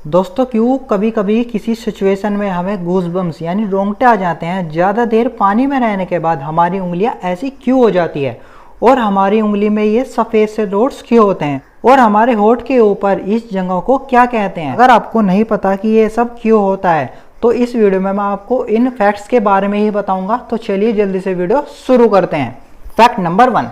दोस्तों क्यों कभी कभी किसी सिचुएशन में हमें गूज़बम्स यानी रोंगटे आ जाते हैं। ज़्यादा देर पानी में रहने के बाद हमारी उंगलियां ऐसी क्यों हो जाती है और हमारी उंगली में ये सफ़ेद से डॉट्स क्यों होते हैं और हमारे होठ के ऊपर इस जगह को क्या कहते हैं। अगर आपको नहीं पता कि ये सब क्यों होता है तो इस वीडियो में मैं आपको इन फैक्ट्स के बारे में ही बताऊंगा। तो चलिए जल्दी से वीडियो शुरू करते हैं। Fact number 1।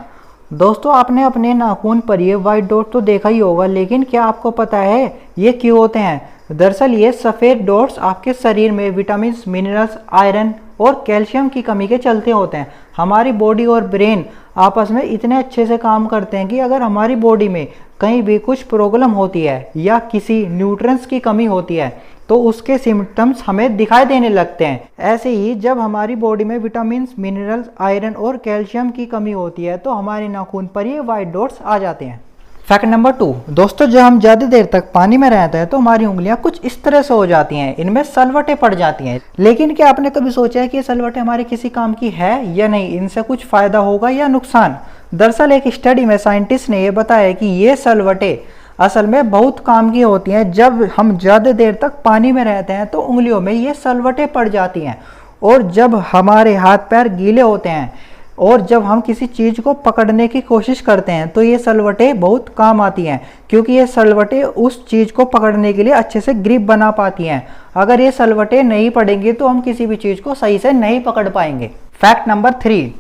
दोस्तों आपने अपने नाखून पर ये वाइट डॉट तो देखा ही होगा, लेकिन क्या आपको पता है ये क्यों होते हैं? दरअसल ये सफ़ेद डॉट्स आपके शरीर में विटामिन, मिनरल्स, आयरन और कैल्शियम की कमी के चलते होते हैं। हमारी बॉडी और ब्रेन आपस में इतने अच्छे से काम करते हैं कि अगर हमारी बॉडी में कहीं भी कुछ प्रॉब्लम होती है या किसी न्यूट्रिएंट्स की कमी होती है तो उसके सिम्टम्स हमें दिखाई देने लगते हैं। ऐसे ही जब हमारी बॉडी में विटामिन, मिनरल्स, आयरन और कैल्शियम की कमी होती है तो हमारे नाखून पर ये वाइट डॉट्स आ जाते हैं। Fact number 2। दोस्तों जब हम ज़्यादा देर तक पानी में रहते हैं तो हमारी उंगलियां कुछ इस तरह से हो जाती हैं, इनमें सलवटें पड़ जाती हैं। लेकिन क्या आपने कभी सोचा है कि ये सलवटें हमारे किसी काम की है या नहीं? इनसे कुछ फ़ायदा होगा या नुकसान? दरअसल एक स्टडी में साइंटिस्ट ने यह बताया कि ये सलवटें असल में बहुत काम की होती हैं। जब हम ज़्यादा देर तक पानी में रहते हैं तो उंगलियों में ये सलवटें पड़ जाती हैं और जब हमारे हाथ पैर गीले होते हैं और जब हम किसी चीज़ को पकड़ने की कोशिश करते हैं तो ये सलवटें बहुत काम आती हैं, क्योंकि ये सलवटें उस चीज़ को पकड़ने के लिए अच्छे से ग्रिप बना पाती हैं। अगर ये सलवटें नहीं पड़ेंगी तो हम किसी भी चीज़ को सही से नहीं पकड़ पाएंगे। Fact number 3।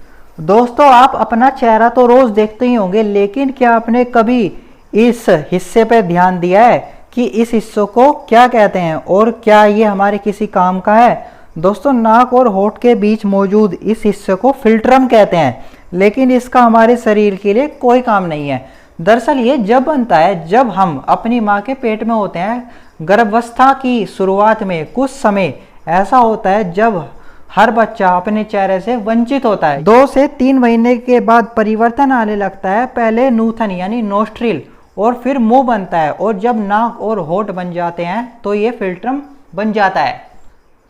दोस्तों आप अपना चेहरा तो रोज़ देखते ही होंगे, लेकिन क्या आपने कभी इस हिस्से पर ध्यान दिया है कि इस हिस्से को क्या कहते हैं और क्या ये हमारे किसी काम का है? दोस्तों नाक और होठ के बीच मौजूद इस हिस्से को फिल्ट्रम कहते हैं, लेकिन इसका हमारे शरीर के लिए कोई काम नहीं है। दरअसल ये जब बनता है जब हम अपनी माँ के पेट में होते हैं। गर्भावस्था की शुरुआत में कुछ समय ऐसा होता है जब हर बच्चा अपने चेहरे से वंचित होता है। 2 से 3 महीने के बाद परिवर्तन आने लगता है। पहले नूथन यानी नोस्ट्रिल और फिर मुंह बनता है और जब नाक और होठ बन जाते हैं तो ये फिल्ट्रम बन जाता है।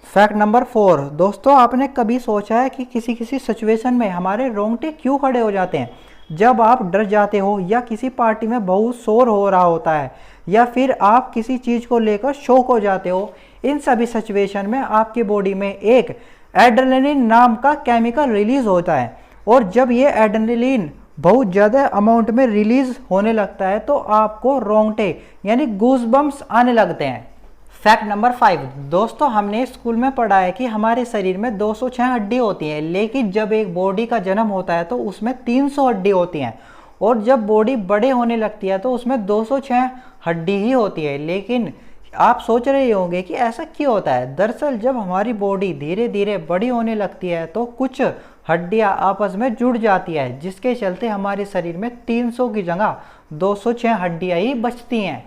Fact number 4। दोस्तों आपने कभी सोचा है कि किसी किसी सिचुएशन में हमारे रोंगटे क्यों खड़े हो जाते हैं? जब आप डर जाते हो या किसी पार्टी में बहुत शोर हो रहा होता है या फिर आप किसी चीज़ को लेकर शॉक हो जाते हो, इन सभी सिचुएशन में आपकी बॉडी में एक एड्रेनलिन नाम का केमिकल रिलीज होता है और जब ये एड्रेनलिन बहुत ज़्यादा अमाउंट में रिलीज होने लगता है तो आपको रोंगटे यानी गूज़बम्स आने लगते हैं। Fact number 5। दोस्तों हमने स्कूल में पढ़ा है कि हमारे शरीर में 206 हड्डी होती हैं, लेकिन जब एक बॉडी का जन्म होता है तो उसमें 300 हड्डी होती हैं और जब बॉडी बड़े होने लगती है तो उसमें 206 हड्डी ही होती है। लेकिन आप सोच रहे होंगे कि ऐसा क्यों होता है? दरअसल जब हमारी बॉडी धीरे धीरे बड़ी होने लगती है तो कुछ हड्डियां आपस में जुड़ जाती है, जिसके चलते हमारे शरीर में 300 की जगह 206 हड्डियां ही बचती हैं।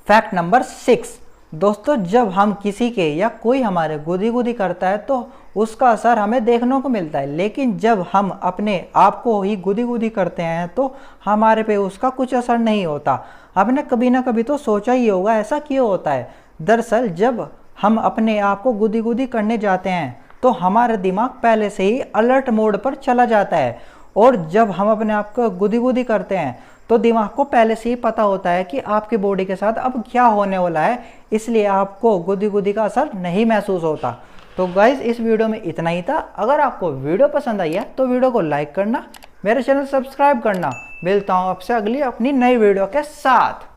Fact number 6। दोस्तों जब हम किसी के या कोई हमारे गुदी गुदी करता है तो उसका असर हमें देखने को मिलता है, लेकिन जब हम अपने आप को ही गुदी गुदी करते हैं तो हमारे पे उसका कुछ असर नहीं होता। आपने कभी ना कभी तो सोचा ही होगा ऐसा क्यों होता है? दरअसल जब हम अपने आप को गुदी गुदी करने जाते हैं तो हमारा दिमाग पहले से ही अलर्ट मोड पर चला जाता है और जब हम अपने आप को गुदी गुदी करते हैं तो दिमाग को पहले से ही पता होता है कि आपकी बॉडी के साथ अब क्या होने वाला है, इसलिए आपको गुदी गुदी का असर नहीं महसूस होता। तो गाइज इस वीडियो में इतना ही था। अगर आपको वीडियो पसंद आई है तो वीडियो को लाइक करना, मेरे चैनल सब्सक्राइब करना। मिलता हूँ आपसे अगली अपनी नई वीडियो के साथ।